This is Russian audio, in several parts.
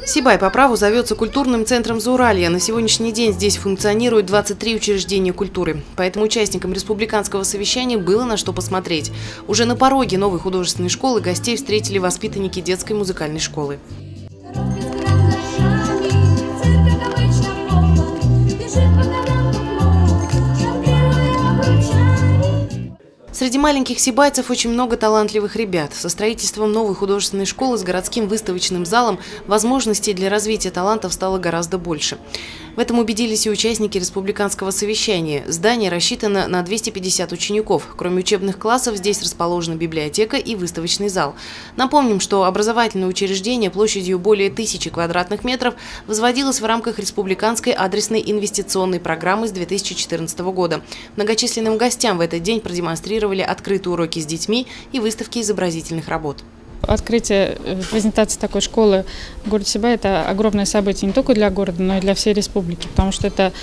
Сибай по праву зовется культурным центром Зауралья. На сегодняшний день здесь функционирует 23 учреждения культуры. Поэтому участникам республиканского совещания было на что посмотреть. Уже на пороге новой художественной школы гостей встретили воспитанники детской музыкальной школы. Среди маленьких сибайцев очень много талантливых ребят. Со строительством новой художественной школы с городским выставочным залом возможностей для развития талантов стало гораздо больше. В этом убедились и участники республиканского совещания. Здание рассчитано на 250 учеников. Кроме учебных классов, здесь расположена библиотека и выставочный зал. Напомним, что образовательное учреждение площадью более 1000 квадратных метров возводилось в рамках республиканской адресной инвестиционной программы с 2014 года. Многочисленным гостям в этот день продемонстрировали открытые уроки с детьми и выставки изобразительных работ. Открытие, презентация такой школы в городе Сибай – это огромное событие не только для города, но и для всей республики, потому что это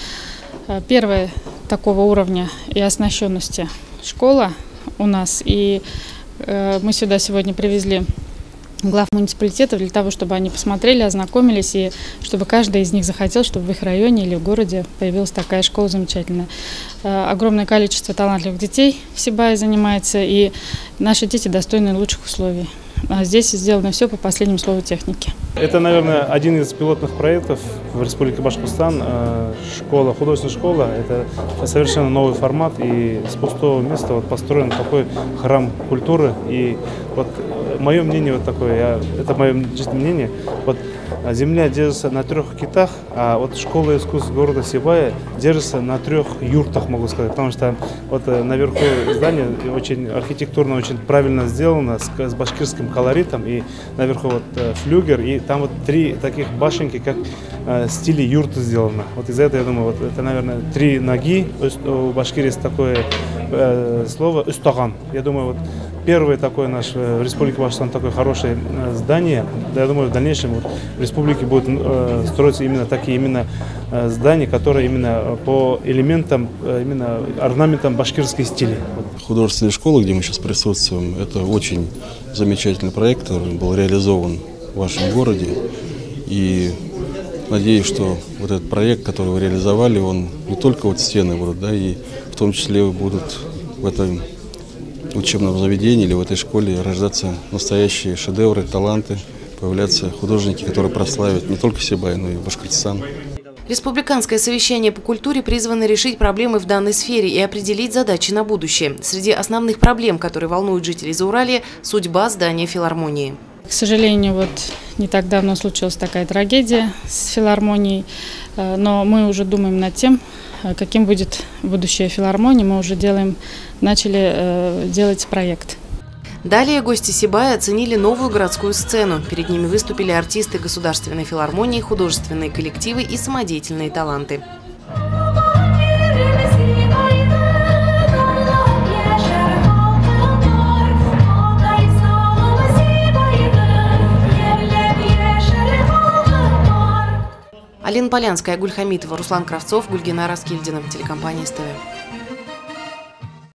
первая такого уровня и оснащенности школа у нас. И мы сюда сегодня привезли глав муниципалитетов для того, чтобы они посмотрели, ознакомились, и чтобы каждый из них захотел, чтобы в их районе или в городе появилась такая школа замечательная. Огромное количество талантливых детей в Сибае занимается, и наши дети достойны лучших условий. Здесь сделано все по последнему слову техники. Это, наверное, один из пилотных проектов в Республике Башкортостан. Школа, художественная школа – это совершенно новый формат, и с пустого места построен такой храм культуры. И вот мое мнение вот такое, это мое личное мнение. Вот земля держится на 3 китах, а вот школа искусств города Сибая держится на 3 юртах, могу сказать, потому что вот наверху здание очень архитектурно, очень правильно сделано, с башкирским колоритом, и наверху вот флюгер, и там вот 3 таких башенки, как в стиле юрты сделано. Вот из-за этого, я думаю, вот это, наверное, 3 ноги, у башкир есть такое слово «устаган». Я думаю, вот первое такое наше в Республике Башкортостан такое хорошее здание. Я думаю, в дальнейшем вот в республике будут строиться именно такие здания, которые именно по элементам, именно орнаментам башкирской стиля. Художественная школа, где мы сейчас присутствуем, это очень замечательный проект, который был реализован в вашем городе. И надеюсь, что вот этот проект, который вы реализовали, он не только вот стены будут, да, и в том числе будут в этом учебном заведении или в этой школе рождаться настоящие шедевры, таланты, появляться художники, которые прославят не только Сибай, но и Башкортостан. Республиканское совещание по культуре призвано решить проблемы в данной сфере и определить задачи на будущее. Среди основных проблем, которые волнуют жителей Зауралья, судьба здания филармонии. К сожалению, вот не так давно случилась такая трагедия с филармонией, но мы уже думаем над тем, каким будет будущее филармонии. Мы уже начали делать проект. Далее гости Сибая оценили новую городскую сцену. Перед ними выступили артисты Государственной филармонии, художественные коллективы и самодеятельные таланты. Алина Полянская, Гуль Хамитова, Руслан Кравцов, Гульгина Раскильдина, телекомпания СТВ.